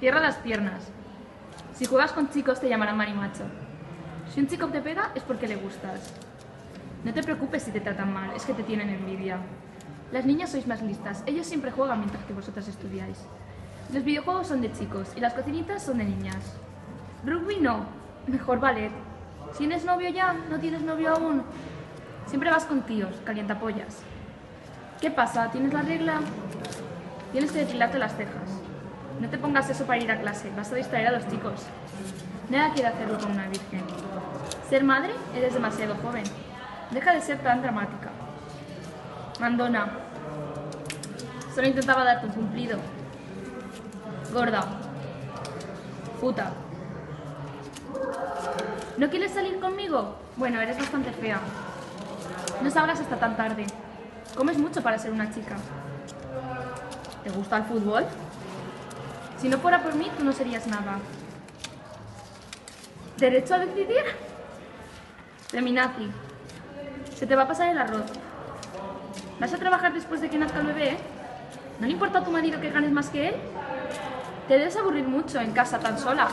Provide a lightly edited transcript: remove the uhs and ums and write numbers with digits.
Cierra las piernas. Si juegas con chicos te llamarán marimacho. Si un chico te pega es porque le gustas. No te preocupes si te tratan mal, es que te tienen envidia. Las niñas sois más listas, ellos siempre juegan mientras que vosotras estudiáis. Los videojuegos son de chicos y las cocinitas son de niñas. Rugby no, mejor ballet. ¿Tienes novio ya? ¿No tienes novio aún? Siempre vas con tíos, calientapollas. ¿Qué pasa? ¿Tienes la regla? Tienes que depilarte las cejas. No te pongas eso para ir a clase, vas a distraer a los chicos. Nada quiere hacerlo con una virgen. Ser madre, eres demasiado joven. Deja de ser tan dramática. Mandona. Solo intentaba darte un cumplido. Gorda. Puta. ¿No quieres salir conmigo? Bueno, eres bastante fea. No salgas hasta tan tarde. Comes mucho para ser una chica. ¿Te gusta el fútbol? Si no fuera por mí, tú no serías nada. ¿Derecho a decidir? Feminazi. Se te va a pasar el arroz. ¿Vas a trabajar después de que nazca el bebé? ¿No le importa a tu marido que ganes más que él? Te debes aburrir mucho en casa tan sola.